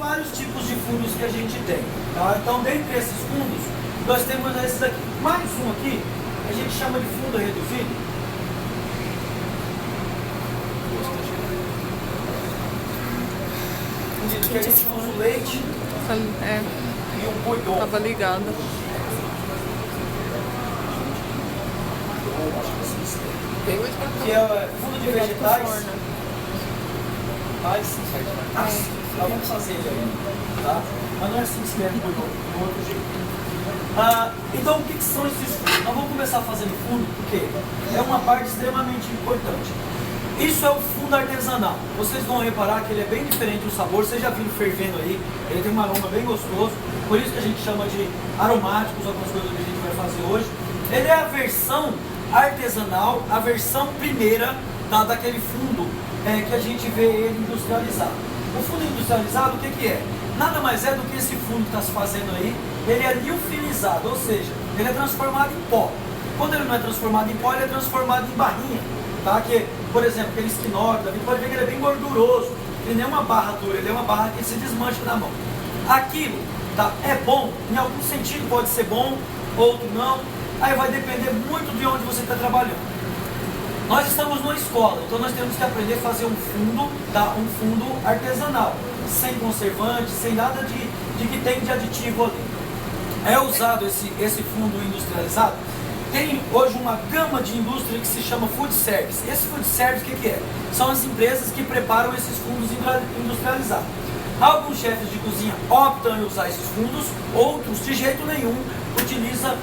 Vários tipos de fundos que a gente tem, tá? Então, dentre esses fundos, nós temos esses aqui. Mais um aqui, a gente chama de fundo reduzido. Que a gente usa o leite e um bouillon. Tava ligada. Que é fundo de vegetais. Vamos fazer ele aí, tá? Mas não é assim que se quer bouillon, de outro jeito. Então, o que são esses fundos? Nós vamos começar fazendo fundo, porque é uma parte extremamente importante. Isso é o fundo artesanal. Vocês vão reparar que ele é bem diferente do sabor. Vocês já viram fervendo aí. Ele tem um aroma bem gostoso. Por isso que a gente chama de aromáticos, algumas coisas que a gente vai fazer hoje. Ele é a versão artesanal, a versão primeira daquele fundo que a gente vê ele industrializado. O fundo industrializado, o que é? Nada mais é do que esse fundo que está se fazendo aí. Ele é liofilizado, ou seja, ele é transformado em pó. Quando ele não é transformado em pó, ele é transformado em barrinha. Tá? Que, por exemplo, aquele esquinó, a gente pode ver que ele é bem gorduroso. Ele não é uma barra dura, ele é uma barra que se desmancha na mão. Aquilo tá, é bom, em algum sentido pode ser bom, outro não. Aí vai depender muito de onde você está trabalhando. Nós estamos numa escola, então nós temos que aprender a fazer um fundo, tá? Um fundo artesanal, sem conservante, sem nada de que tem de aditivo ali. É usado esse fundo industrializado. Tem hoje uma gama de indústria que se chama food service. Esse food service, o que é? São as empresas que preparam esses fundos industrializados. Alguns chefes de cozinha optam em usar esses fundos, outros de jeito nenhum utilizam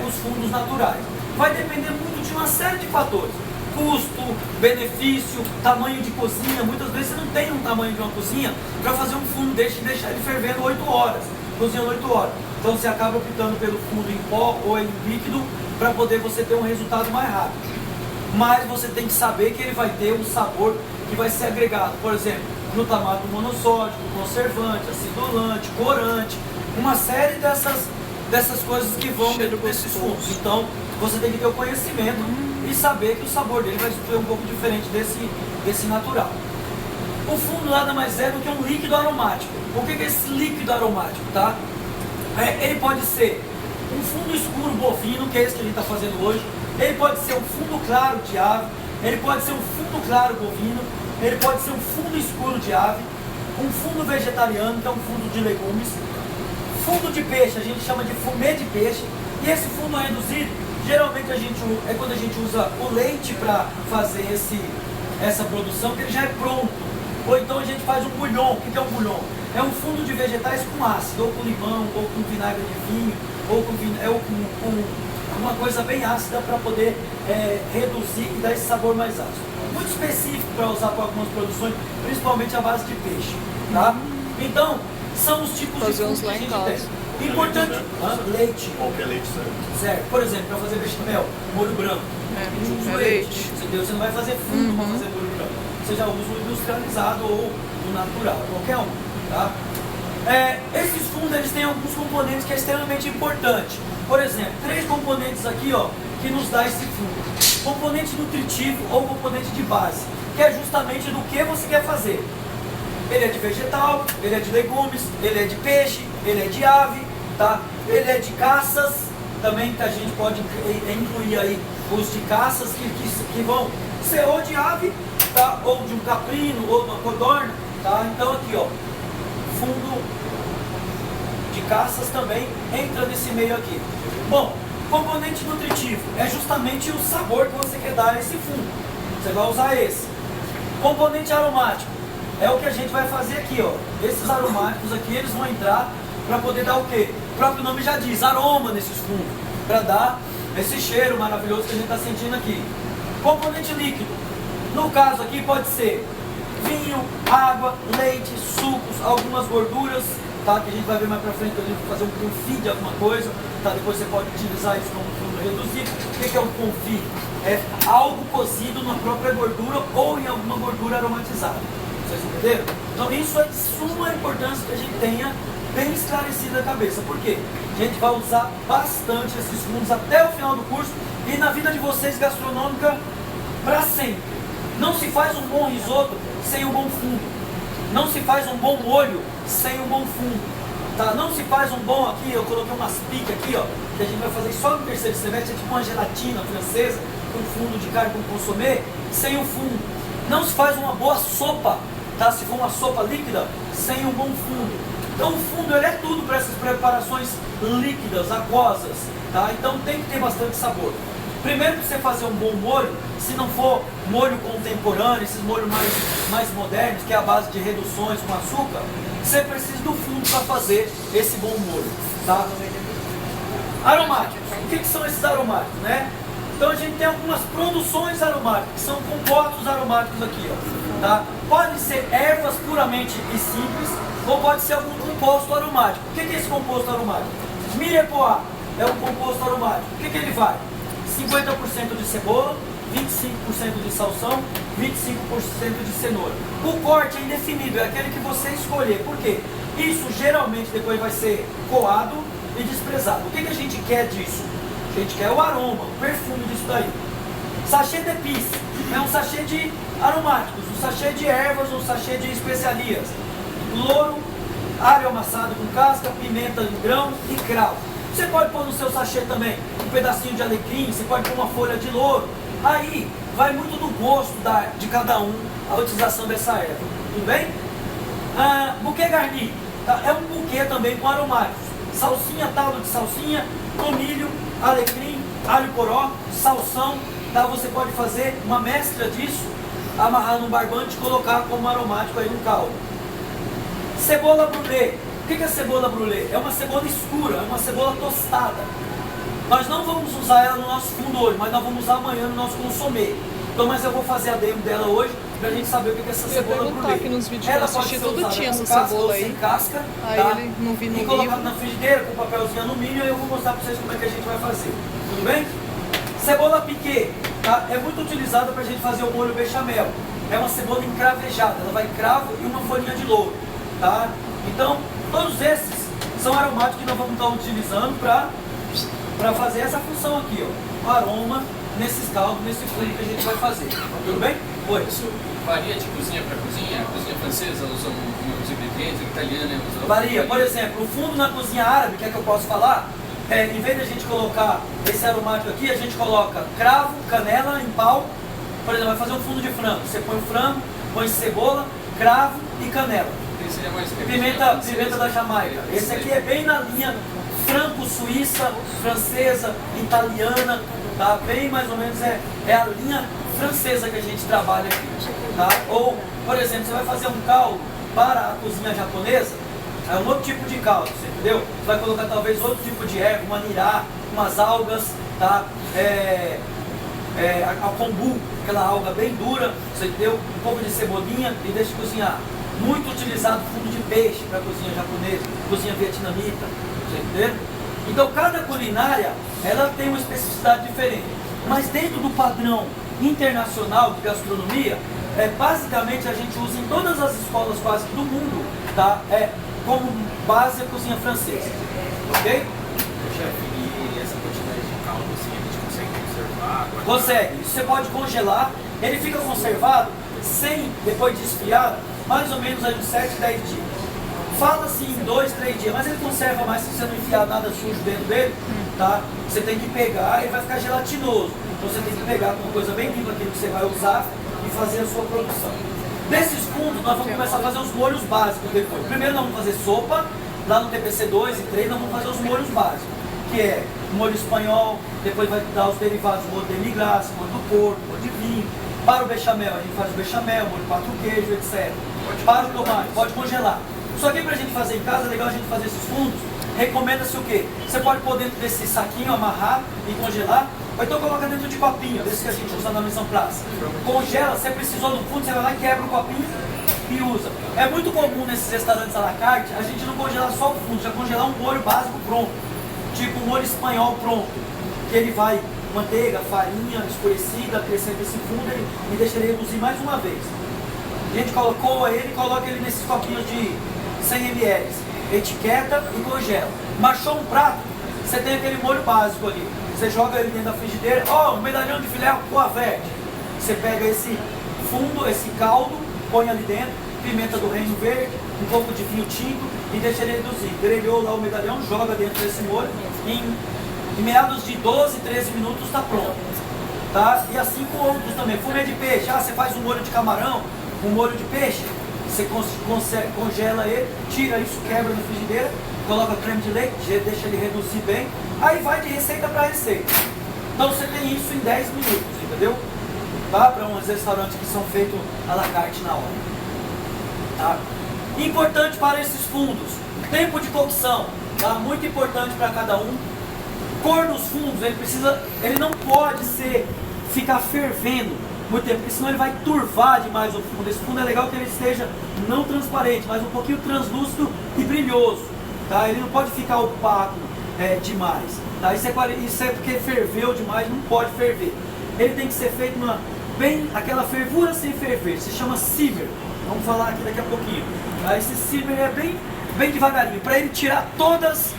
os fundos naturais. Vai depender muito de uma série de fatores. Custo, benefício, tamanho de cozinha. Muitas vezes você não tem um tamanho de uma cozinha para fazer um fundo desse e deixar ele fervendo 8 horas, cozinhando 8 horas. Então você acaba optando pelo fundo em pó ou em líquido para poder você ter um resultado mais rápido. Mas você tem que saber que ele vai ter um sabor que vai ser agregado, por exemplo, glutamato monossódico, conservante, acidulante, corante, uma série dessas coisas que vão dentro desses fundos. Então você tem que ter o conhecimento e saber que o sabor dele vai ser um pouco diferente desse natural. O fundo nada mais é do que um líquido aromático. O que é esse líquido aromático, tá? Ele pode ser um fundo escuro bovino, que é esse que a gente está fazendo hoje. Ele pode ser um fundo claro de ave. Ele pode ser um fundo claro bovino. Ele pode ser um fundo escuro de ave. Um fundo vegetariano, que é um fundo de legumes. Fundo de peixe, a gente chama de fumê de peixe. E esse fundo reduzido, geralmente é quando a gente usa o leite para fazer essa produção, que ele já é pronto. Ou então a gente faz um bouillon. O que é um bouillon? É um fundo de vegetais com ácido, ou com limão, ou com vinagre de vinho, ou com uma coisa bem ácida para poder reduzir e dar esse sabor mais ácido. Muito específico para usar para algumas produções, principalmente a base de peixe. Tá? Então, são os tipos de fundos que a gente tem. Importante, leite. Qualquer leite serve. Certo. Por exemplo, para fazer bechamel, molho branco. Leite. Entendeu? Você não vai fazer fundo para fazer molho branco. Você já usa o industrializado ou o natural, qualquer um. Tá? Esses fundos eles têm alguns componentes que é extremamente importante. Por exemplo, 3 componentes aqui que nos dá esse fundo. Componente nutritivo ou componente de base, que é justamente do que você quer fazer. Ele é de vegetal, ele é de legumes, ele é de peixe, ele é de ave, tá? Ele é de caças, também que a gente pode incluir aí os de caças que vão ser ou de ave, tá? Ou de um caprino, ou de uma codorna, tá? Então aqui, fundo de caças também entra nesse meio aqui. Bom, componente nutritivo é justamente o sabor que você quer dar a esse fundo. Você vai usar esse. Componente aromático é o que a gente vai fazer aqui, Esses aromáticos aqui, eles vão entrar para poder dar o quê? O próprio nome já diz, aroma nesses fundos, para dar esse cheiro maravilhoso que a gente está sentindo aqui. Componente líquido, no caso aqui pode ser vinho, água, leite, sucos, algumas gorduras, tá? Que a gente vai ver mais pra frente, a gente vai fazer um confit de alguma coisa, tá? Depois você pode utilizar isso como fundo reduzido. O que é um confit? É algo cozido na própria gordura ou em alguma gordura aromatizada. Vocês entenderam? Então isso é de suma importância que a gente tenha bem esclarecido a cabeça. Por quê? A gente vai usar bastante esses fundos até o final do curso e na vida de vocês gastronômica para sempre. Não se faz um bom risoto sem um bom fundo. Não se faz um bom molho sem um bom fundo. Tá? Não se faz um bom aqui, eu coloquei umas piques aqui, ó, que a gente vai fazer só no terceiro semestre, é tipo uma gelatina francesa, com fundo de carne com consomê, sem o fundo. Não se faz uma boa sopa, tá? Se for uma sopa líquida, sem um bom fundo. Então o fundo ele é tudo para essas preparações líquidas, aquosas, tá? Então tem que ter bastante sabor. Primeiro, para você fazer um bom molho, se não for molho contemporâneo, esses molhos mais modernos, que é a base de reduções com açúcar, você precisa do fundo para fazer esse bom molho, tá? Aromáticos. O que são esses aromáticos, né? Então a gente tem algumas produções aromáticas, que são compostos aromáticos aqui, ó, tá? Podem ser ervas puramente e simples, ou pode ser algum composto aromático. O que é esse composto aromático? Mirepoix é um composto aromático. O que ele vai? 50% de cebola, 25% de salsão, 25% de cenoura. O corte é indefinido, é aquele que você escolher. Por quê? Isso geralmente depois vai ser coado e desprezado. O que a gente quer disso? A gente quer o aroma, o perfume disso daí. Sachê de épices é um sachê de aromáticos, um sachê de ervas, um sachê de especiarias. Louro, alho amassado com casca, pimenta em grão e cravo. Você pode pôr no seu sachê também um pedacinho de alecrim, você pode pôr uma folha de louro. Aí vai muito do gosto de cada um a utilização dessa erva. Tudo bem? Buquê garni, tá? É um buquê também com aromáticos. Salsinha, talo de salsinha, tomilho, alecrim, alho poró, salsão. Tá? Você pode fazer uma mescla disso, amarrar num barbante e colocar como aromático aí no caldo. Cebola brûlée. O que é cebola brûlée? É uma cebola escura, é uma cebola tostada. Nós não vamos usar ela no nosso fundo hoje, mas nós vamos usar amanhã no nosso consomê. Então, mas eu vou fazer a demo dela hoje pra gente saber o que é essa cebola brûlée. Aqui nos vídeos ela que eu assisti, tudo tinha essa casca cebola ou aí. sem casca, Aí tá? ele não vi no E colocado na frigideira com papelzinho alumínio, e eu vou mostrar pra vocês como é que a gente vai fazer. Tudo bem? Cebola piquê, tá? É muito utilizada pra gente fazer o molho bechamel. É uma cebola encravejada, ela vai cravo e uma folhinha de louro, tá? Então, todos esses são aromáticos que nós vamos estar utilizando para fazer essa função aqui, ó. O aroma nesses caldos, nesse fundo que a gente vai fazer. Tudo bem? Oi. Isso varia de cozinha para cozinha? A cozinha francesa usa uns ingredientes, a italiana usa... Varia. Por exemplo, o fundo na cozinha árabe, que é que eu posso falar, em vez de a gente colocar esse aromático aqui, a gente coloca cravo, canela em pau. Por exemplo, vai fazer um fundo de frango. Você põe o frango, põe cebola, cravo e canela. Pimenta da Jamaica. Esse aqui é bem na linha franco-suíça, francesa, italiana, tá? Bem mais ou menos é a linha francesa que a gente trabalha aqui, tá? Ou, por exemplo, você vai fazer um caldo para a cozinha japonesa, é um outro tipo de caldo, você entendeu? Você vai colocar talvez outro tipo de erva, uma nirá, umas algas, tá? A kombu, aquela alga bem dura, você entendeu? Um pouco de cebolinha e deixa cozinhar. Muito utilizado fundo de peixe para a cozinha japonesa, cozinha vietnamita, você entendeu? Então cada culinária, ela tem uma especificidade diferente. Mas dentro do padrão internacional de gastronomia, basicamente a gente usa em todas as escolas quase do mundo, tá? Como base a cozinha francesa, ok? Chefe, e essa quantidade de caldo assim, a gente consegue conservar? Consegue, isso você pode congelar, ele fica conservado sem, depois de esfriado, mais ou menos aí uns 7, 10 dias. Fala assim em 2, 3 dias, mas ele conserva mais se você não enfiar nada sujo dentro dele, tá? Você tem que pegar, ele vai ficar gelatinoso. Então você tem que pegar com uma coisa bem limpa aquilo que você vai usar e fazer a sua produção. Desses fundos, nós vamos começar a fazer os molhos básicos depois. Primeiro nós vamos fazer sopa, lá no TPC 2 e 3 nós vamos fazer os molhos básicos, que é molho espanhol, depois vai dar os derivados, molho de demi-glace, molho do porco, molho de vinho. Para o bechamel, a gente faz o bechamel, molho 4 queijo, etc. Para o tomate, pode congelar. Só que para a gente fazer em casa, é legal a gente fazer esses fundos. Recomenda-se o quê? Você pode pôr dentro desse saquinho, amarrar e congelar, ou então coloca dentro de copinho, desse que a gente usa na missão praça. Congela, você precisou do fundo, você vai lá e quebra o copinho e usa. É muito comum nesses restaurantes à la carte a gente não congelar só o fundo, já congelar um molho básico pronto, tipo um molho espanhol pronto, que ele vai manteiga, farinha escurecida, acrescenta esse fundo e deixa ele reduzir mais uma vez. A gente colocou ele e coloca ele nesses copinhos de 100 ml, etiqueta e congela. Marchou um prato, você tem aquele molho básico ali, você joga ele dentro da frigideira, um medalhão de filé com a verde. Você pega esse fundo, esse caldo, põe ali dentro, pimenta do reino verde, um pouco de vinho tinto e deixa ele reduzir. Grelhou lá o medalhão, joga dentro desse molho, em meados de 12, 13 minutos está pronto. Tá? E assim com outros também. Fumê de peixe, você faz um molho de camarão, um molho de peixe, você congela ele, tira isso, quebra na frigideira, coloca creme de leite, deixa ele reduzir bem, aí vai de receita para receita. Então você tem isso em 10 minutos, entendeu? Tá? Para uns restaurantes que são feitos à la carte na hora. Tá? Importante para esses fundos, tempo de cocção, tá? Muito importante para cada um. Cor dos fundos, ele não pode ficar fervendo muito tempo, porque senão ele vai turvar demais o fundo. Esse fundo é legal que ele esteja não transparente, mas um pouquinho translúcido e brilhoso. Tá? Ele não pode ficar opaco demais. Tá? Isso é porque ferveu demais, não pode ferver. Ele tem que ser feito aquela fervura sem ferver, se chama simmer. Vamos falar aqui daqui a pouquinho. Tá? Esse simmer é bem devagarinho, para ele tirar todos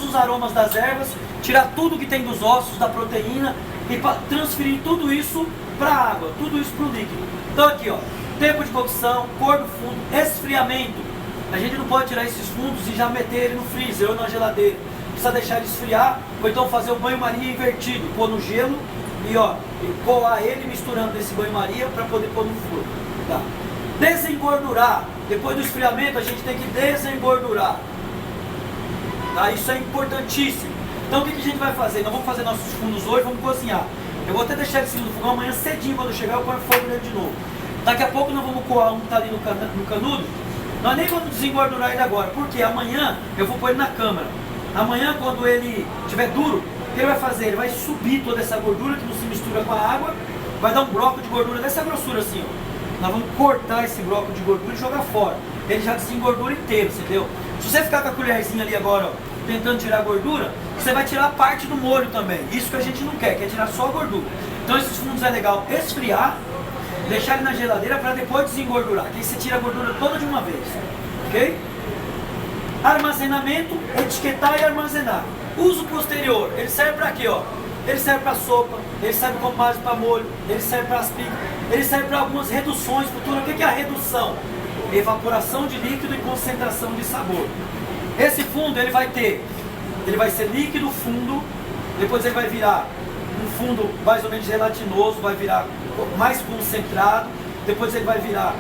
os aromas das ervas, tirar tudo que tem dos ossos, da proteína e transferir tudo isso para a água, tudo isso para o líquido. Então aqui, ó, tempo de cocção, cor do fundo, esfriamento. A gente não pode tirar esses fundos e já meter ele no freezer ou na geladeira. Precisa deixar ele esfriar, ou então fazer o banho-maria invertido, pôr no gelo e coar ele misturando nesse banho-maria para poder pôr no forno. Tá? Desengordurar. Depois do esfriamento a gente tem que desengordurar. Tá? Isso é importantíssimo. Então o que a gente vai fazer? Nós vamos fazer nossos fundos hoje, vamos cozinhar. Eu vou até deixar ele em cima do fogão, amanhã cedinho quando eu chegar eu ponho fogo nele de novo. Daqui a pouco nós vamos coar um que está ali no canudo. Nós nem vamos desengordurar ele agora, porque amanhã eu vou pôr ele na câmara. Amanhã quando ele estiver duro, o que ele vai fazer? Ele vai subir toda essa gordura que não se mistura com a água, vai dar um bloco de gordura dessa grossura assim, ó. Nós vamos cortar esse bloco de gordura e jogar fora. Ele já desengordura inteiro, entendeu? Se você ficar com a colherzinha ali agora, ó, tentando tirar a gordura, você vai tirar parte do molho também. Isso que a gente não quer tirar só a gordura. Então esses fundos é legal esfriar, deixar ele na geladeira para depois desengordurar, que aí você tira a gordura toda de uma vez. Ok? Armazenamento, etiquetar e armazenar. Uso posterior, ele serve para quê? Ó? Ele serve para sopa, ele serve como base para molho, ele serve para as picas, ele serve para algumas reduções futuras. O que é a redução? Evaporação de líquido e concentração de sabor. Esse fundo ele vai ser líquido, fundo, depois ele vai virar um fundo mais ou menos gelatinoso, vai virar mais concentrado, depois ele vai virar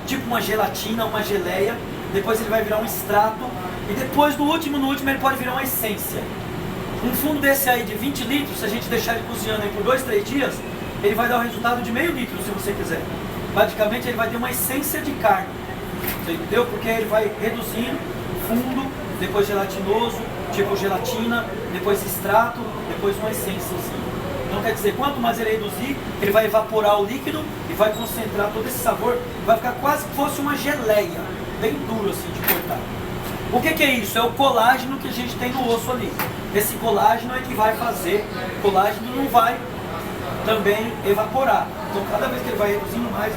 tipo uma gelatina, uma geleia, depois ele vai virar um extrato e depois no último ele pode virar uma essência. Um fundo desse aí de 20 litros, se a gente deixar ele cozinhando aí por 2, 3 dias, ele vai dar o resultado de meio litro se você quiser. Praticamente ele vai ter uma essência de carne, você entendeu? Porque ele vai reduzindo fundo, depois gelatinoso, tipo gelatina, depois extrato, depois uma essência assim. Então quer dizer, quanto mais ele reduzir, ele vai evaporar o líquido e vai concentrar todo esse sabor, vai ficar quase que fosse uma geleia, bem duro assim de cortar. O que é isso? É o colágeno que a gente tem no osso ali. Esse colágeno é que vai fazer, o colágeno não vai também evaporar. Então cada vez que ele vai reduzindo mais.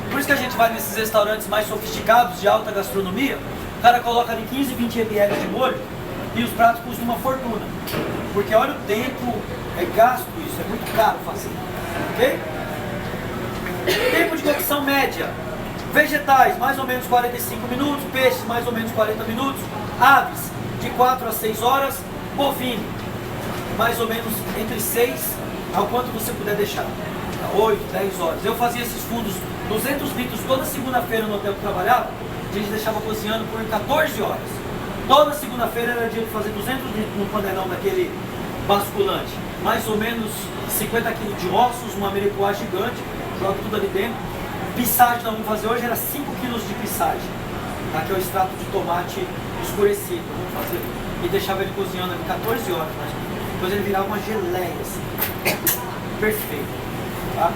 Por isso que a gente vai nesses restaurantes mais sofisticados, de alta gastronomia, o cara coloca ali 15, 20 ml de molho e os pratos custam uma fortuna. Porque olha o tempo, gasto isso, é muito caro fazer. Ok? Tempo de cocção média. Vegetais, mais ou menos 45 minutos, peixes, mais ou menos 40 minutos, aves, de 4 a 6 horas, bovino, mais ou menos entre 6 ao quanto você puder deixar, 8, 10 horas. Eu fazia esses fundos 200 litros toda segunda-feira no hotel que eu trabalhava, a gente deixava cozinhando por 14 horas. Toda segunda-feira era dia de fazer 200 litros num panelão daquele basculante, mais ou menos 50 kg de ossos, uma meripoá gigante, joga tudo ali dentro. Pissagem que nós vamos fazer hoje era 5 kg de pissagem, tá? Que é o extrato de tomate escurecido, vamos fazer. E deixava ele cozinhando ali 14 horas, né? Depois ele virava uma geleia assim. Perfeito, tá?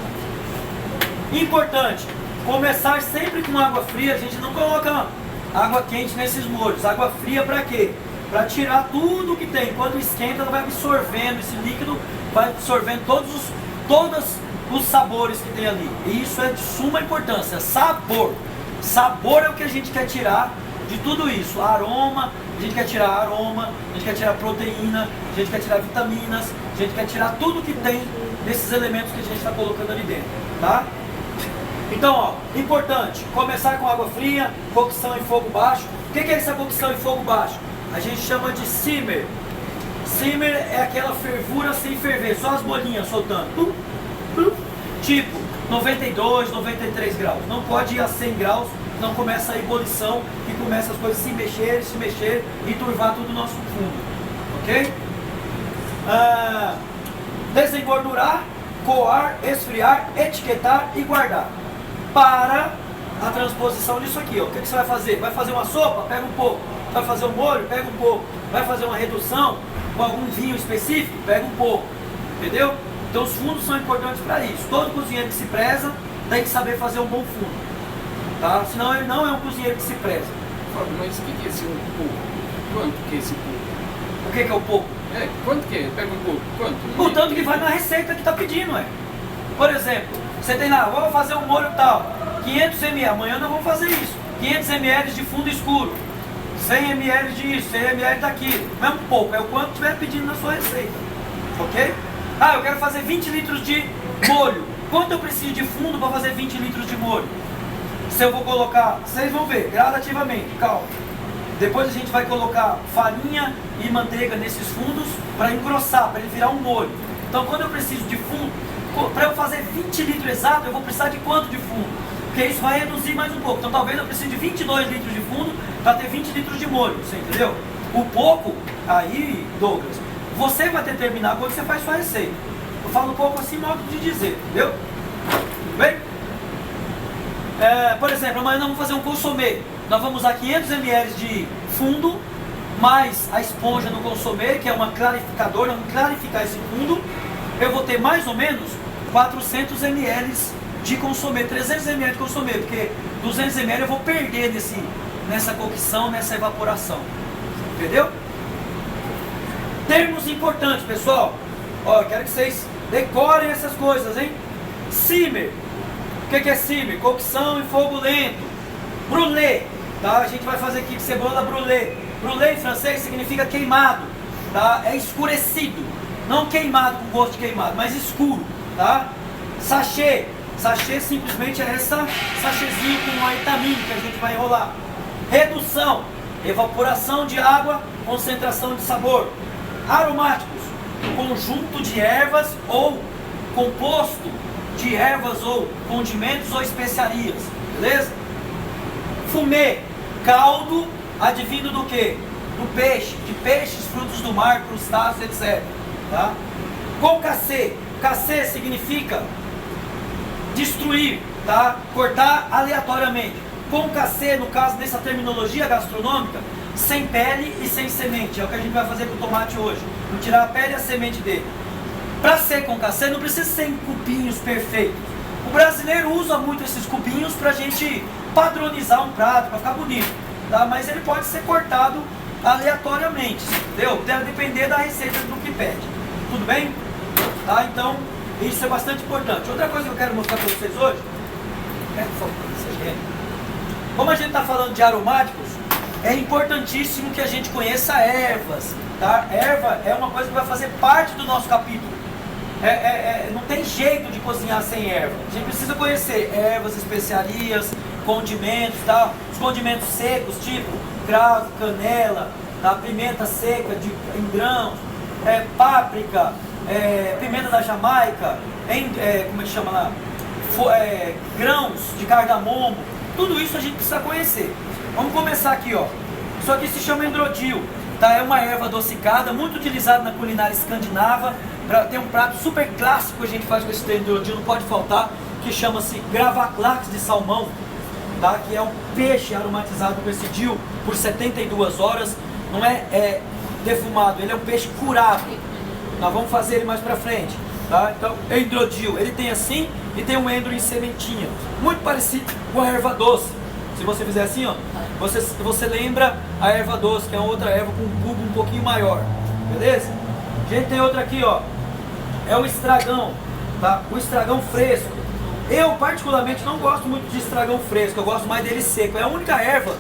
Importante, começar sempre com água fria. A gente não coloca água quente nesses molhos. Água fria para quê? Para tirar tudo que tem. Quando esquenta ela vai absorvendo, esse líquido vai absorvendo todos os sabores que tem ali. E isso é de suma importância. Sabor. Sabor é o que a gente quer tirar de tudo isso. Aroma, a gente quer tirar aroma, a gente quer tirar proteína, a gente quer tirar vitaminas, a gente quer tirar tudo que tem desses elementos que a gente está colocando ali dentro, tá? Então, ó, importante, começar com água fria, cocção em fogo baixo. O que é essa cocção em fogo baixo? A gente chama de simmer. Simmer é aquela fervura sem ferver, só as bolinhas soltando. Tipo 92, 93 graus. Não pode ir a 100 graus, não começa a ebulição e começa as coisas a se mexer e turvar tudo o nosso fundo. Ok? Desengordurar, coar, esfriar, etiquetar e guardar. Para a transposição disso aqui, ó. O que você vai fazer? Vai fazer uma sopa? Pega um pouco. Vai fazer um molho? Pega um pouco. Vai fazer uma redução com algum vinho específico? Pega um pouco. Entendeu? Então os fundos são importantes para isso. Todo cozinheiro que se preza tem que saber fazer um bom fundo. Tá? Senão ele não é um cozinheiro que se preza. Fábio, mas o que é esse um pouco? Quanto que é esse pouco? O que é o pouco? Quanto que é? Pega um pouco. Quanto? O tanto que vai na receita que está pedindo, é. Por exemplo, você tem lá, vamos fazer um molho tal, 500 ml, amanhã nós vamos fazer isso. 500 ml de fundo escuro, 100 ml disso, 100 ml daquilo. Mesmo pouco, é o quanto estiver pedindo na sua receita. Ok? Ah, eu quero fazer 20 litros de molho. Quanto eu preciso de fundo para fazer 20 litros de molho? Se eu vou colocar, vocês vão ver, gradativamente, calma. Depois a gente vai colocar farinha e manteiga nesses fundos para engrossar, para ele virar um molho. Então quando eu preciso de fundo, para eu fazer 20 litros exato, eu vou precisar de quanto de fundo? Porque isso vai reduzir mais um pouco. Então talvez eu precise de 22 litros de fundo para ter 20 litros de molho, você entendeu? O pouco, aí, Douglas, você vai determinar quando você faz sua receita. Eu falo um pouco assim, modo de dizer, entendeu? Tudo bem? Por exemplo, amanhã nós vamos fazer um consomê. Nós vamos usar 500 ml de fundo, mais a esponja no consomê, que é uma clarificadora, nós vamos clarificar esse fundo. Eu vou ter mais ou menos 400 ml de consomê, 300 ml de consomê, porque 200 ml eu vou perder nessa cocção, nessa evaporação. Entendeu? Termos importantes, pessoal. Ó, eu quero que vocês decorem essas coisas, hein? Simmer. O que é simmer? Cocção em fogo lento. Brûlé. Tá? A gente vai fazer aqui de cebola brûlé. Brûlé em francês significa queimado. Tá? É escurecido. Não queimado com gosto de queimado, mas escuro. Tá? Sachê. Sachê simplesmente é essa sachêzinho com uma etamina que a gente vai enrolar. Redução. Evaporação de água, concentração de sabor. Aromáticos. Conjunto de ervas ou composto de ervas ou condimentos ou especiarias. Beleza? Fumê. Caldo advindo do quê? Do peixe. De peixes, frutos do mar, crustáceos, etc. Tá? Concassé. Cassé significa destruir, tá? Cortar aleatoriamente. Concassé, no caso dessa terminologia gastronômica, sem pele e sem semente. É o que a gente vai fazer com o tomate hoje. Vou tirar a pele e a semente dele. Para ser concassé não precisa ser em cubinhos perfeitos. O brasileiro usa muito esses cubinhos para a gente padronizar um prato, para ficar bonito. Tá? Mas ele pode ser cortado aleatoriamente, entendeu? Deve depender da receita do que pede. Tudo bem? Tá? Então, isso é bastante importante. Outra coisa que eu quero mostrar para vocês hoje, como a gente está falando de aromáticos, é importantíssimo que a gente conheça ervas. Tá? Erva é uma coisa que vai fazer parte do nosso capítulo. Não tem jeito de cozinhar sem erva. A gente precisa conhecer ervas, especiarias, condimentos, tá? Os condimentos secos, tipo cravo, canela, tá? Pimenta seca em grãos, páprica, pimenta da Jamaica, como é que chama lá? Grãos de cardamomo. Tudo isso a gente precisa conhecer. Vamos começar aqui, ó. Isso aqui se chama endrodil. Tá? É uma erva adocicada, muito utilizada na culinária escandinava. Tem um prato super clássico que a gente faz com esse endrodil, não pode faltar, que chama-se gravlax de salmão. Tá? Que é um peixe aromatizado com esse dill por 72 horas. Não é defumado, ele é um peixe curado. Nós vamos fazer ele mais pra frente. Tá? Então, endrodil, ele tem assim e tem um endro em sementinha, muito parecido com a erva doce. Se você fizer assim, ó, você lembra a erva doce, que é outra erva com um bulbo um pouquinho maior, beleza? A gente tem outra aqui, ó, é o estragão, tá? O estragão fresco. Eu particularmente não gosto muito de estragão fresco, eu gosto mais dele seco. É a única erva,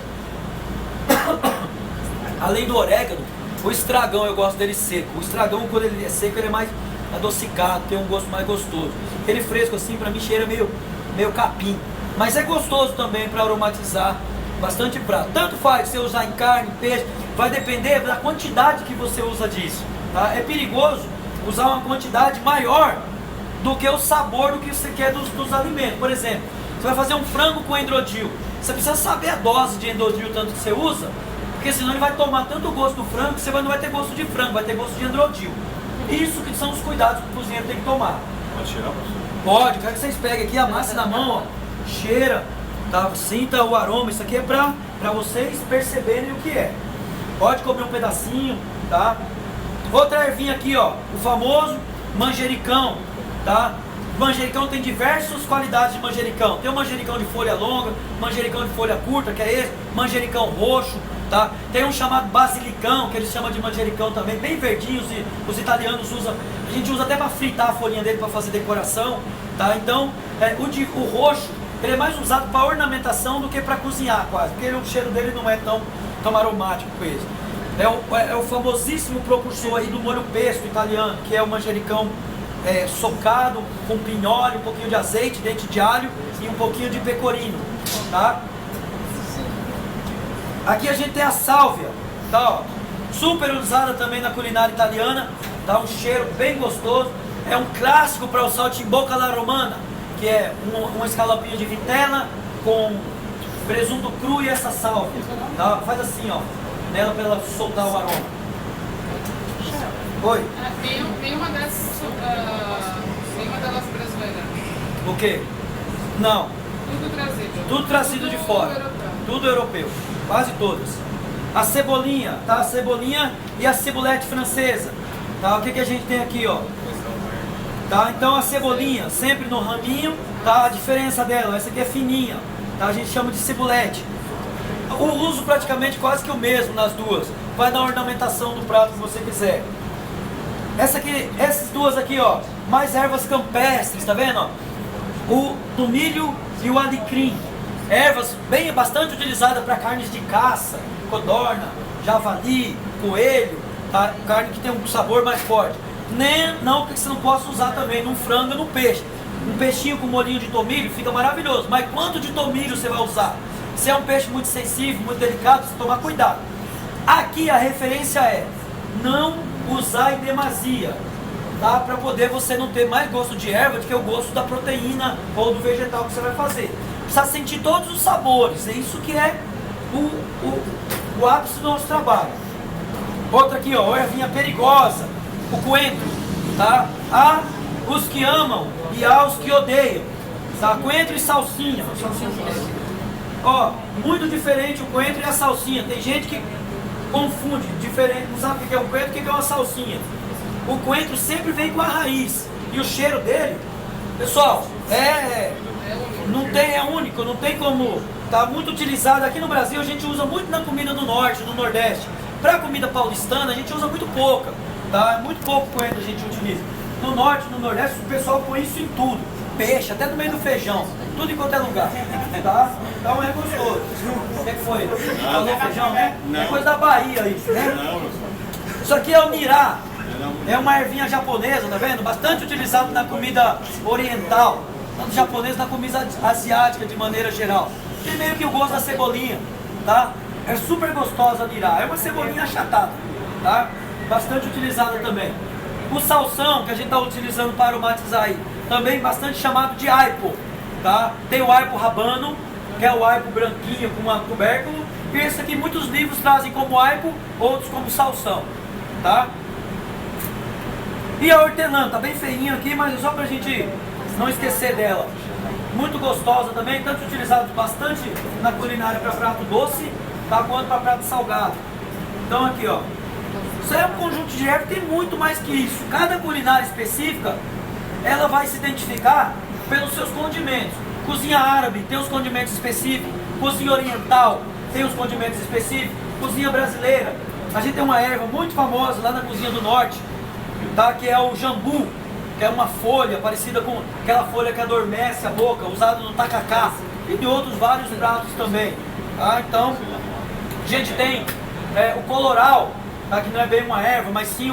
além do orégano, o estragão eu gosto dele seco. O estragão, quando ele é seco, ele é mais adocicado, tem um gosto mais gostoso. Ele fresco assim, pra mim cheira meio capim, Mas é gostoso também para aromatizar bastante prato. Tanto faz você usar em carne, peixe, vai depender da quantidade que você usa disso. Tá? É perigoso usar uma quantidade maior do que o sabor do que você quer dos alimentos. Por exemplo, você vai fazer um frango com endrodil. Você precisa saber a dose de endrodil tanto que você usa, porque senão ele vai tomar tanto o gosto do frango que você não vai ter gosto de frango, vai ter gosto de endrodil. Isso que são os cuidados que o cozinheiro tem que tomar. Pode cheirar, professor? Pode, quero que vocês peguem aqui a massa na mão, ó, cheira, tá? Sinta o aroma, isso aqui é pra vocês perceberem o que é. Pode comer um pedacinho, tá? Outra ervinha aqui, ó, o famoso manjericão, tá? Manjericão tem diversas qualidades de manjericão. Tem o manjericão de folha longa, manjericão de folha curta, que é esse, manjericão roxo, tá? Tem um chamado basilicão, que eles chamam de manjericão também, bem verdinho, os italianos usam, a gente usa até para fritar a folhinha dele para fazer decoração, tá? Então, o roxo, ele é mais usado para ornamentação do que para cozinhar quase, porque o cheiro dele não é tão aromático com esse. É o famosíssimo propulsor aí do molho pesto italiano, que é o manjericão socado com pinhole, um pouquinho de azeite, dente de alho e um pouquinho de pecorino, tá? Aqui a gente tem a sálvia, tá? Ó, super usada também na culinária italiana, dá um cheiro bem gostoso. É um clássico para o saltimbocca alla romana, que é uma escalopinha de vitela com presunto cru e essa sálvia, tá? Faz assim, ó, nela para ela soltar o aroma. Oi? Nenhuma delas brasileiras. O quê? Não. Tudo trazido. Tudo trazido de fora. Europeu. Tudo europeu. Quase todas. A cebolinha, tá? A cebolinha e a cebulete francesa. Tá? O que a gente tem aqui, ó? Tá? Então a cebolinha, sempre no raminho, tá? A diferença dela, essa aqui é fininha, tá? A gente chama de cebulete. O uso praticamente quase que o mesmo nas duas. Vai na ornamentação do prato que você quiser. Essas duas aqui, ó, mais ervas campestres, tá vendo? Ó? O tomilho e o alecrim. Ervas bastante utilizadas para carnes de caça, codorna, javali, coelho, tá? Carne que tem um sabor mais forte. Não que você não possa usar também num frango e no peixe. Um peixinho com molhinho de tomilho fica maravilhoso, mas quanto de tomilho você vai usar? Se é um peixe muito sensível, muito delicado, você tomar cuidado. Aqui a referência é não usar em demasia, tá? Para poder você não ter mais gosto de erva do que o gosto da proteína ou do vegetal que você vai fazer. Precisa sentir todos os sabores, é isso que é o ápice do nosso trabalho. Outra aqui, ó, ervinha perigosa, o coentro, tá? Há os que amam e há os que odeiam, tá? Coentro e salsinha. Ó, muito diferente o coentro e a salsinha. Tem gente que confunde, diferente, não sabe o que é um coentro e o que é uma salsinha. O coentro sempre vem com a raiz. E o cheiro dele, pessoal, é único, não tem como. Tá muito utilizado aqui no Brasil, a gente usa muito na comida do norte, no nordeste. Para comida paulistana, a gente usa muito pouca, tá? Muito pouco coentro a gente utiliza. No norte, no nordeste, o pessoal põe isso em tudo. Peixe, até no meio do feijão, tudo em qualquer lugar, tá? Então é gostoso. O que foi? Falou feijão, né? É coisa da Bahia isso, né? Isso aqui é o nirá. É uma ervinha japonesa, tá vendo? Bastante utilizado na comida oriental, tanto japonesa na comida asiática de maneira geral. Tem meio que o gosto da cebolinha, tá? É super gostosa a nirá. É uma cebolinha achatada, tá? Bastante utilizada também. O salsão que a gente está utilizando para aromatizar aí, também bastante chamado de aipo, tá? Tem o aipo rabano, que é o aipo branquinho com uma tubérculo, e esse aqui muitos livros trazem como aipo, outros como salsão, tá? E a hortelã, tá bem feinha aqui, mas é só pra gente não esquecer dela. Muito gostosa também, tanto utilizado bastante na culinária para prato doce, tá? Quanto para prato salgado. Então aqui, ó. Isso é um conjunto de ervas, tem muito mais que isso. Cada culinária específica, ela vai se identificar pelos seus condimentos. Cozinha árabe tem os condimentos específicos, cozinha oriental tem os condimentos específicos, cozinha brasileira. A gente tem uma erva muito famosa lá na cozinha do norte, tá? Que é o jambu, que é uma folha parecida com aquela folha que adormece a boca, usada no tacacá, e de outros vários pratos também, tá? Então, a gente tem o coloral, tá? Que não é bem uma erva, mas sim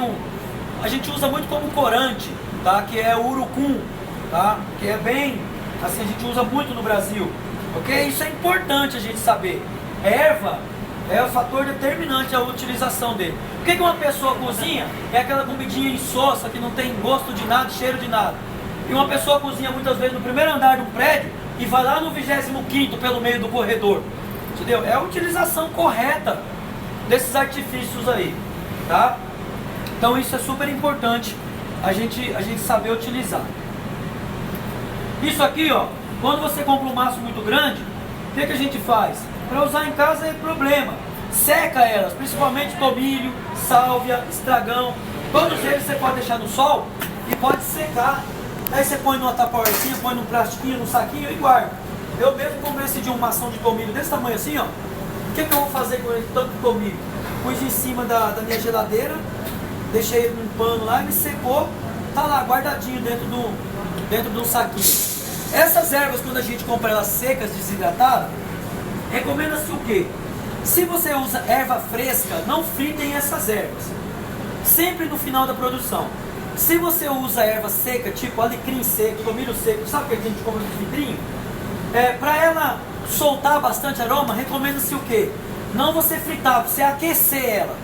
a gente usa muito como corante, tá? Que é o urucum, tá? Que é bem, assim, a gente usa muito no Brasil. Ok? Isso é importante a gente saber. Erva é o fator determinante a utilização dele. Por que uma pessoa cozinha? É aquela comidinha insossa que não tem gosto de nada, cheiro de nada. E uma pessoa cozinha muitas vezes no primeiro andar de um prédio e vai lá no 25º pelo meio do corredor. Entendeu? É a utilização correta desses artifícios aí, tá? Então isso é super importante a gente saber utilizar. Isso aqui, ó, quando você compra um maço muito grande, o que a gente faz? Para usar em casa é problema. Seca elas, principalmente tomilho, sálvia, estragão. Todos eles você pode deixar no sol e pode secar. Aí você põe numa taparoezinha, põe num plastiquinho, num saquinho e guarda. Eu mesmo comprei esse de um mação de tomilho desse tamanho assim, ó. O que eu vou fazer com ele, tanto tomilho? Pus em cima da minha geladeira, deixei ele num pano lá, ele secou, tá lá guardadinho dentro de um saquinho. Essas ervas, quando a gente compra elas secas, desidratadas, recomenda-se o quê? Se você usa erva fresca, não fritem essas ervas. Sempre no final da produção. Se você usa erva seca, tipo alecrim seco, tomilho seco, sabe o que a gente compra nos vidrinhos? Para ela soltar bastante aroma, recomenda-se o quê? Não você fritar, você aquecer ela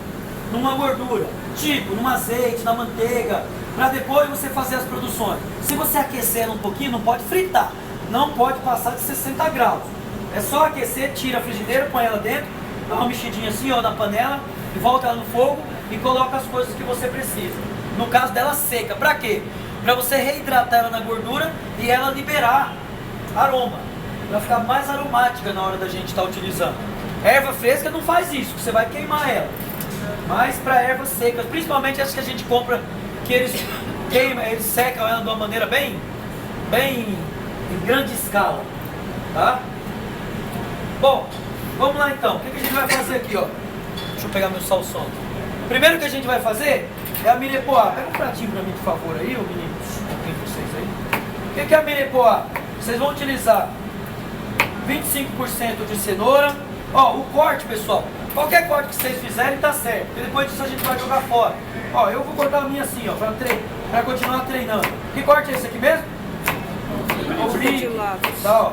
numa gordura, tipo num azeite, na manteiga, para depois você fazer as produções. Se você aquecer ela um pouquinho, não pode fritar, não pode passar de 60 graus. É só aquecer, tira a frigideira, põe ela dentro, dá uma mexidinha assim, ó, na panela, e volta ela no fogo e coloca as coisas que você precisa. No caso dela seca, para quê? Para você reidratar ela na gordura e ela liberar aroma, para ficar mais aromática na hora da gente estar utilizando. Erva fresca não faz isso, você vai queimar ela. Mas para ervas secas, principalmente essas que a gente compra, que eles queimam, eles secam ela de uma maneira bem em grande escala, tá? Bom, vamos lá então. O que a gente vai fazer aqui, ó? Deixa eu pegar meu salsão. Primeiro que a gente vai fazer é a mirepoix. Pega um pratinho pra mim, por favor, aí, ô meninos. Tem vocês aí. O que é a mirepoix? Vocês vão utilizar 25% de cenoura. Ó, o corte, pessoal, qualquer corte que vocês fizerem tá certo. E depois disso a gente vai jogar fora. Ó, eu vou cortar a minha assim, ó, pra continuar treinando. Que corte é esse aqui mesmo? Oblíquo. Tá, ó.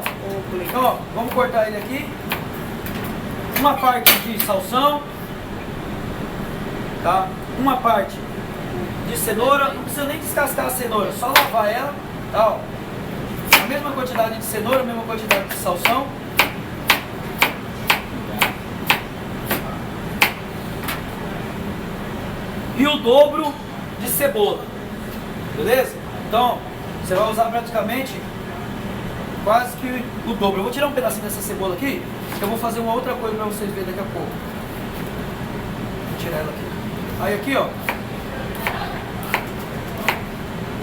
Então, ó, vamos cortar ele aqui. Uma parte de salsão, tá? Uma parte de cenoura. Não precisa nem descascar a cenoura, só lavar ela, tá? Ó. A mesma quantidade de cenoura, a mesma quantidade de salsão. E o dobro de cebola, beleza? Então, você vai usar praticamente quase que o dobro. Eu vou tirar um pedacinho dessa cebola aqui, que eu vou fazer uma outra coisa para vocês verem daqui a pouco. Vou tirar ela aqui. Aí aqui, ó.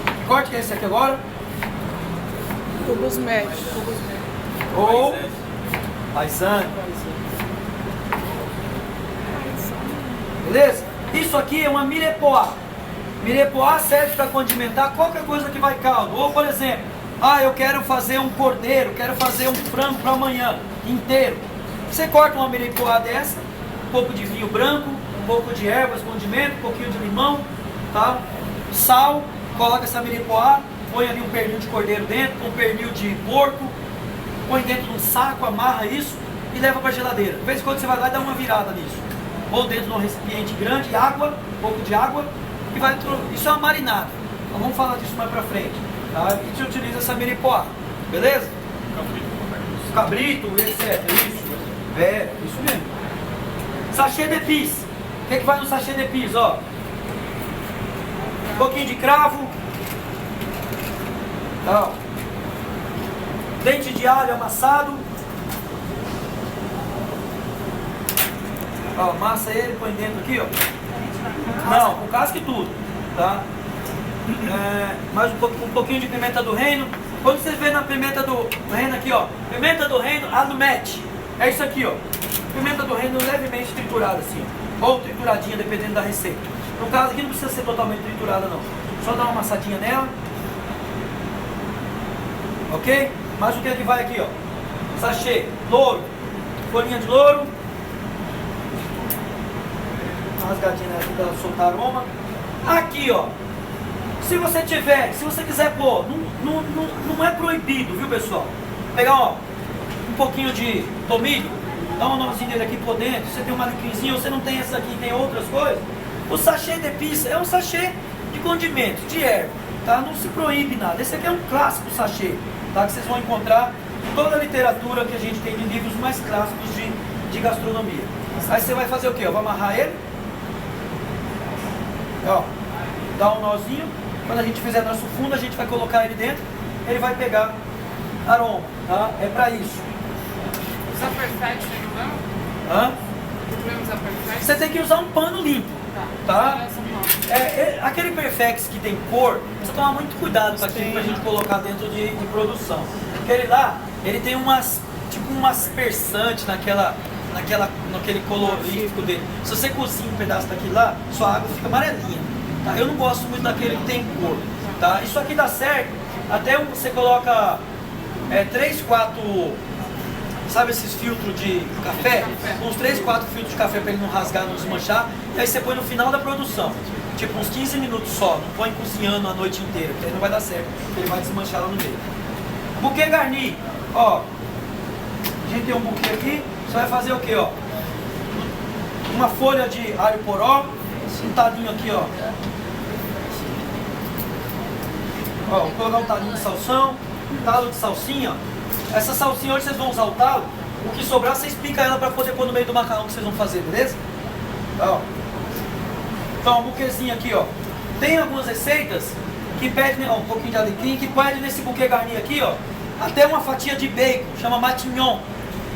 Que corte que é esse aqui agora? Cubos médios. Ou paisane. Beleza? Isso aqui é uma mirepoix. Mirepoix serve para condimentar qualquer coisa que vai caldo. Ou, por exemplo, eu quero fazer um cordeiro, quero fazer um frango para amanhã inteiro. Você corta uma mirepoix dessa, um pouco de vinho branco, um pouco de ervas, condimento, um pouquinho de limão, tá? Sal, coloca essa mirepoix, põe ali um pernil de cordeiro dentro, um pernil de porco, põe dentro de um saco, amarra isso e leva para a geladeira. De vez em quando você vai lá e dá uma virada nisso. Ou dentro de um recipiente grande, água, um pouco de água, e vai. Isso é uma marinada. Então vamos falar disso mais pra frente. Tá? A gente utiliza essa mirepoix, beleza? Cabrito, etc. Isso mesmo. Sachê de pis. O que vai no sachê de pis? Ó, um pouquinho de cravo. Tá, ó. Dente de alho amassado. Ó, amassa ele, põe dentro aqui, ó. Não, com casca e tudo, tá? Mais um pouquinho de pimenta do reino. Quando vocês verem na pimenta do reino aqui, ó, pimenta do reino alumete. É isso aqui, ó. Pimenta do reino levemente triturada assim, ó. Ou trituradinha, dependendo da receita. No caso aqui não precisa ser totalmente triturada, não. Só dar uma amassadinha nela. Ok? Mais o que é que vai aqui, ó? Sachê, louro, folhinha de louro. Rasgadinha aqui para soltar aroma. Aqui, ó. Se você quiser pôr, não é proibido, viu, pessoal? Pegar, ó, um pouquinho de tomilho, dá um nozinho dele aqui por dentro, você tem uma alecrimzinho, você não tem essa aqui, tem outras coisas. O sachê de pizza é um sachê de condimento, de erva, tá? Não se proíbe nada. Esse aqui é um clássico sachê, tá? Que vocês vão encontrar em toda a literatura que a gente tem de livros mais clássicos de gastronomia. Aí você vai fazer o quê? Vai amarrar ele, ó, dá um nozinho. Quando a gente fizer nosso fundo, a gente vai colocar ele dentro, ele vai pegar aroma, tá? É pra isso. Usar perfection, não? Hã? Podemos usar perfection? Você tem que usar um pano limpo, tá? Aquele Perfex que tem cor, precisa tomar muito cuidado com aquilo pra gente colocar dentro de produção. Aquele lá, ele tem umas, tipo um aspersante naquele colorífico dele. Se você cozinha um pedaço daquilo lá, sua água fica amarelinha. Tá? Eu não gosto muito daquele que tem cor. Tá? Isso aqui dá certo, até você coloca 3, 4... Sabe esses filtros de café? Uns 3, 4 filtros de café para ele não rasgar, não desmanchar. E aí você põe no final da produção. Tipo uns 15 minutos só. Não põe cozinhando a noite inteira, porque aí não vai dar certo. Ele vai desmanchar lá no meio. Buquê garni. Ó. A gente tem um buquê aqui. Você vai fazer o que, ó? Uma folha de alho poró. Um tadinho aqui, ó. Ó, vou colocar um tadinho de salsão. Um talo de salsinha. Essa salsinha hoje vocês vão usar o talo, o que sobrar vocês picam ela para poder pôr no meio do macarrão que vocês vão fazer, beleza? Ó. Então, um buquezinho aqui, ó. Tem algumas receitas que pedem, ó, um pouquinho de alecrim, que pedem nesse buquê garni aqui, ó, até uma fatia de bacon, chama matignon,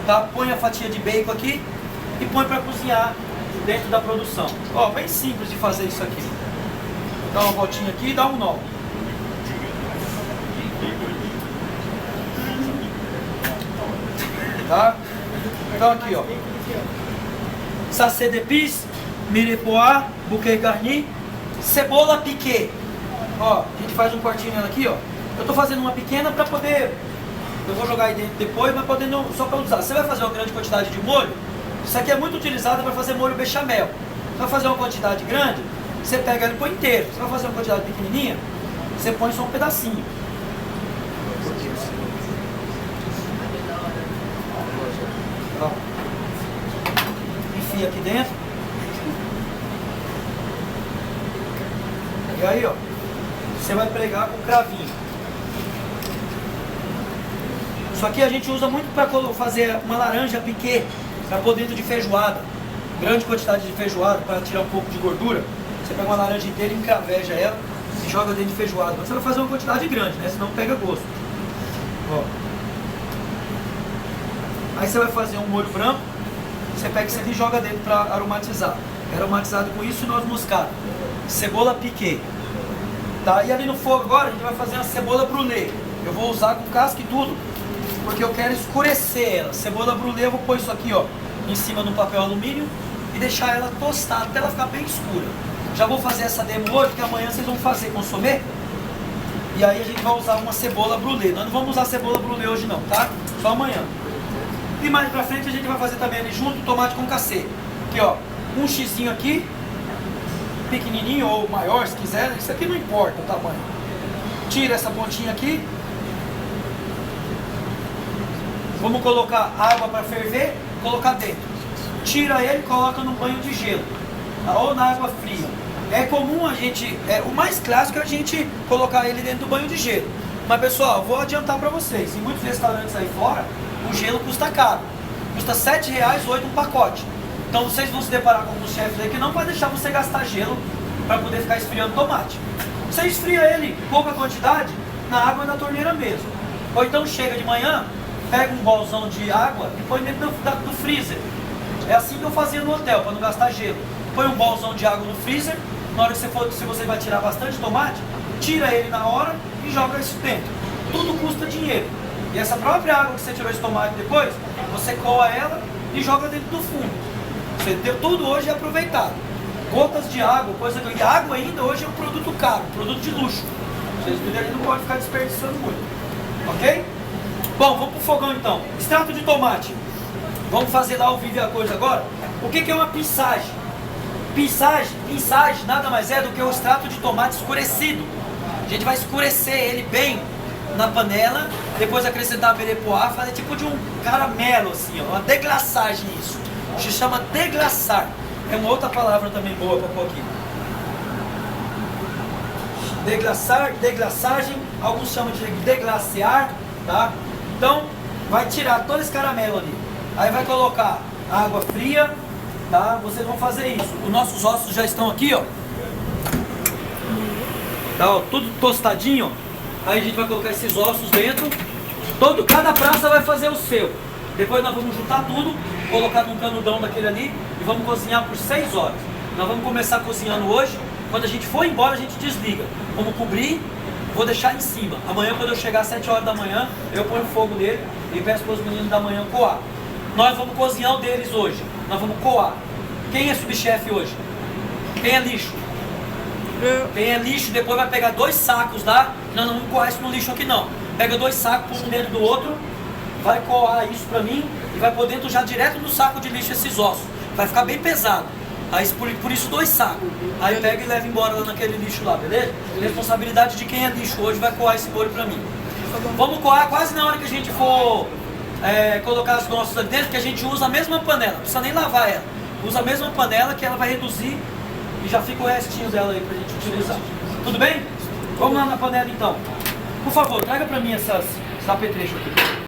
tá? Põe a fatia de bacon aqui e põe para cozinhar dentro da produção. Ó, bem simples de fazer isso aqui. Dá uma voltinha aqui e dá um nó. Tá? Então aqui, ó. Sachet d'épices, mirepoix, buquê garni, cebola piquê. Ó, a gente faz um cortinho nela aqui, ó. Eu tô fazendo uma pequena pra poder... Eu vou jogar aí dentro depois, mas podendo só pra usar. Você vai fazer uma grande quantidade de molho, isso aqui é muito utilizado para fazer molho bechamel. Você vai fazer uma quantidade grande, você pega ele e põe inteiro. Você vai fazer uma quantidade pequenininha, você põe só um pedacinho. Ó. Enfia aqui dentro. E aí, ó, você vai pregar com cravinho. Isso aqui a gente usa muito para fazer uma laranja piquê, para pôr dentro de feijoada. Grande quantidade de feijoada, para tirar um pouco de gordura. Você pega uma laranja inteira, encraveja ela e joga dentro de feijoada. Mas você vai fazer uma quantidade grande, né? Senão pega gosto. Ó. Aí você vai fazer um molho branco, você pega isso aqui e joga dentro para aromatizar. É aromatizado com isso e noz moscada. Cebola piquê. Tá? E ali no fogo agora a gente vai fazer uma cebola brûlée. Eu vou usar com casca e tudo, porque eu quero escurecer ela. Cebola brûlée, eu vou pôr isso aqui, ó, em cima no papel alumínio e deixar ela tostar até ela ficar bem escura. Já vou fazer essa demo hoje, que amanhã vocês vão fazer consomê. E aí a gente vai usar uma cebola brûlée. Nós não vamos usar cebola brûlée hoje não, tá? Só amanhã. E mais pra frente a gente vai fazer também ali junto tomate concassê. Aqui, ó, um xizinho aqui, pequenininho ou maior se quiser, isso aqui não importa o tamanho. Tira essa pontinha aqui. Vamos colocar água para ferver, colocar dentro. Tira ele e coloca no banho de gelo, tá? Ou na água fria. É comum a gente, o mais clássico é a gente colocar ele dentro do banho de gelo. Mas pessoal, vou adiantar para vocês, em muitos restaurantes aí fora, o gelo custa caro. Custa R$7,00, 8 um pacote. Então vocês vão se deparar com alguns chefes aí que não vai deixar você gastar gelo para poder ficar esfriando tomate. Você esfria ele em pouca quantidade na água e na torneira mesmo. Ou então chega de manhã, pega um bolzão de água e põe dentro do freezer. É assim que eu fazia no hotel, para não gastar gelo. Põe um bolzão de água no freezer, na hora que se você vai tirar bastante tomate, tira ele na hora e joga isso dentro. Tudo custa dinheiro. E essa própria água que você tirou esse tomate depois, você coa ela e joga dentro do fundo. Você deu tudo hoje é aproveitado. Gotas de água, coisa que... E água ainda hoje é um produto caro, um produto de luxo. Vocês não podem ficar desperdiçando muito. Ok? Bom, vamos pro fogão então. Extrato de tomate. Vamos fazer lá ao vivo a coisa agora. O que é uma pinçagem? Pinçagem nada mais é do que o extrato de tomate escurecido. A gente vai escurecer ele bem na panela, depois acrescentar berepoá, fazer tipo de um caramelo assim, ó, uma deglaçagem isso. Se chama deglaçar. É uma outra palavra também boa para pôr aqui. Deglaçar, deglaçagem, alguns chamam de deglaciar, tá? Então, vai tirar todo esse caramelo ali. Aí vai colocar água fria, tá? Vocês vão fazer isso. Os nossos ossos já estão aqui, ó. Tá, ó, tudo tostadinho. Aí a gente vai colocar esses ossos dentro. Cada praça vai fazer o seu. Depois nós vamos juntar tudo, colocar num canudão daquele ali e vamos cozinhar por 6 horas. Nós vamos começar cozinhando hoje. Quando a gente for embora, a gente desliga. Vamos cobrir, vou deixar em cima. Amanhã, quando eu chegar às 7 horas da manhã, eu ponho fogo nele e peço para os meninos da manhã coar. Nós vamos cozinhar o deles hoje. Nós vamos coar. Quem é subchefe hoje? Quem é lixo? Quem é lixo, depois vai pegar 2 sacos lá. Nós não vamos coar isso no lixo aqui não. Pega 2 sacos, põe um dentro do outro, vai coar isso pra mim e vai pôr dentro já direto no saco de lixo esses ossos. Vai ficar bem pesado. Aí por isso 2 sacos. Aí pega e leva embora lá naquele lixo lá, beleza? Responsabilidade de quem é lixo hoje vai coar esse molho pra mim. Vamos coar quase na hora que a gente for colocar as nossas ali dentro, que a gente usa a mesma panela. Não precisa nem lavar ela. Usa a mesma panela que ela vai reduzir e já fica o restinho dela aí pra gente utilizar. Tudo bem? Vamos lá na panela então. Por favor, traga pra mim esses apetrechos aqui.